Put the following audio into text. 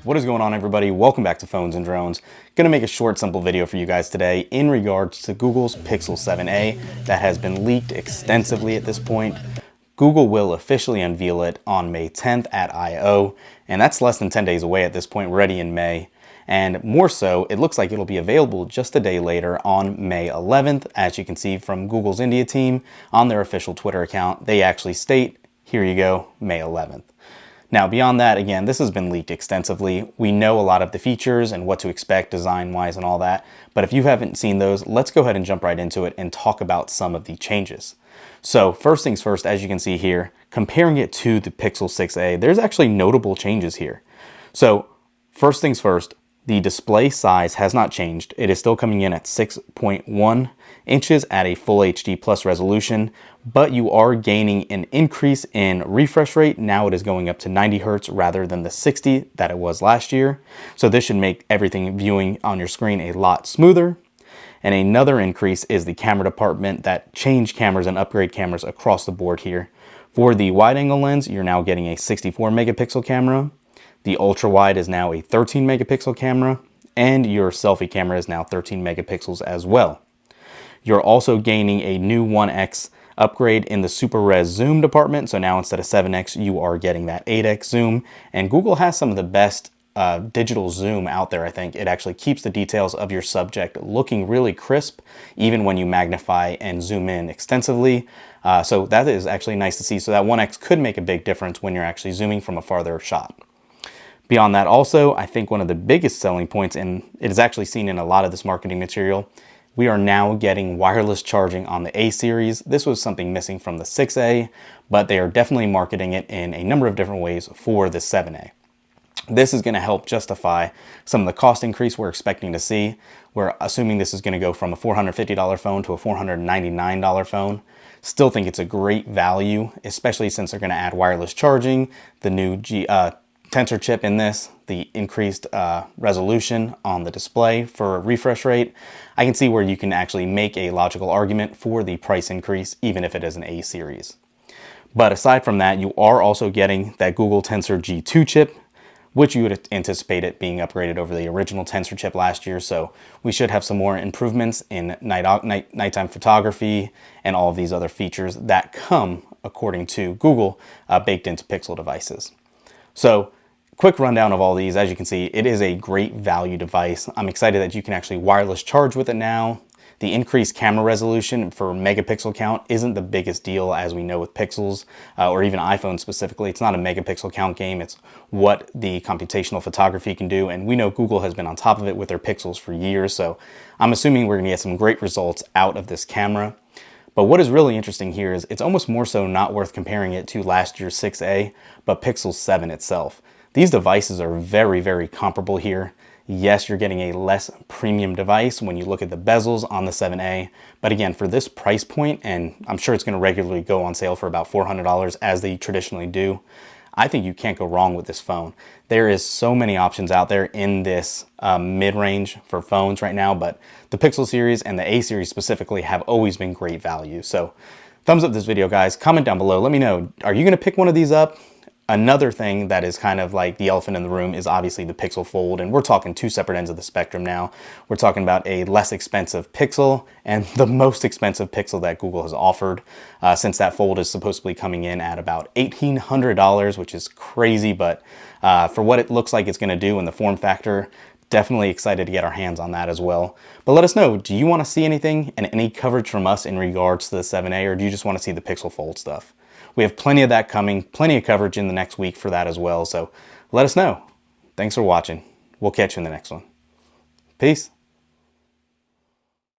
What is going on, everybody? Welcome back to Phones and Drones. Gonna make a short, simple video for you guys today in regards to Google's Pixel 7a that has been leaked extensively at this point. Google will officially unveil it on May 10th at I/O, and that's less than 10 days away at this point. We're already in May. And more so, it looks like it'll be available just a day later on May 11th. As you can see from Google's India team on their official Twitter account, they actually state, here you go, May 11th. Now, beyond that, again, this has been leaked extensively. We know a lot of the features and what to expect design-wise and all that, but if you haven't seen those, let's go ahead and jump right into it and talk about some of the changes. So first things first, as you can see here, comparing it to the Pixel 6a, there's actually notable changes here. So first things first, the display size has not changed. It is still coming in at 6.1 inches at a full HD plus resolution, but you are gaining an increase in refresh rate. Now it is going up to 90 Hertz rather than the 60 that it was last year. So this should make everything viewing on your screen a lot smoother. And another increase is the camera department that changed cameras and upgrade cameras across the board here. For the wide angle lens, you're now getting a 64 megapixel camera. The ultra wide is now a 13 megapixel camera, and your selfie camera is now 13 megapixels as well. You're also gaining a new 1x upgrade in the super res zoom department. So now instead of 7x, you are getting that 8x zoom, and Google has some of the best digital zoom out there. I think it actually keeps the details of your subject looking really crisp, even when you magnify and zoom in extensively. So that is actually nice to see. So that 1x could make a big difference when you're actually zooming from a farther shot. Beyond that also, I think one of the biggest selling points, and it is actually seen in a lot of this marketing material, we are now getting wireless charging on the A series. This was something missing from the 6a, but they are definitely marketing it in a number of different ways for the 7a. This is going to help justify some of the cost increase we're expecting to see. We're assuming this is going to go from a $450 phone to a $499 phone. Still think it's a great value, especially since they're going to add wireless charging, the new Tensor chip in this, the increased resolution on the display for refresh rate. I can see where you can actually make a logical argument for the price increase, even if it is an A series. But aside from that, you are also getting that Google Tensor G2 chip, which you would anticipate it being upgraded over the original Tensor chip last year. So we should have some more improvements in nighttime photography and all of these other features that come, according to Google, baked into Pixel devices. So quick rundown of all these. As you can see, it is a great value device. I'm excited that you can actually wireless charge with it now. The increased camera resolution for megapixel count isn't the biggest deal, as we know with Pixels, or even iPhone specifically. It's not a megapixel count game. It's what the computational photography can do. And we know Google has been on top of it with their Pixels for years. So I'm assuming we're gonna get some great results out of this camera. But what is really interesting here is it's almost more so not worth comparing it to last year's 6a, but Pixel 7 itself. These devices are very, very comparable here. Yes, you're getting a less premium device when you look at the bezels on the 7a, but again, for this price point, and I'm sure it's going to regularly go on sale for about $400 as they traditionally do, I think you can't go wrong with this phone. There is so many options out there in this mid-range for phones right now, but the Pixel series and the A series specifically have always been great value. So thumbs up this video, guys. Comment down below. Let me know, are you going to pick one of these up? Another thing that is kind of like the elephant in the room is obviously the Pixel Fold, and we're talking two separate ends of the spectrum now. We're talking about a less expensive Pixel and the most expensive Pixel that Google has offered, since that Fold is supposedly coming in at about $1,800, which is crazy, but for what it looks like it's going to do in the form factor, definitely excited to get our hands on that as well. But let us know, do you want to see anything and any coverage from us in regards to the 7a, or do you just want to see the Pixel Fold stuff? We have plenty of that coming, plenty of coverage in the next week for that as well. So let us know. Thanks for watching. We'll catch you in the next one. Peace.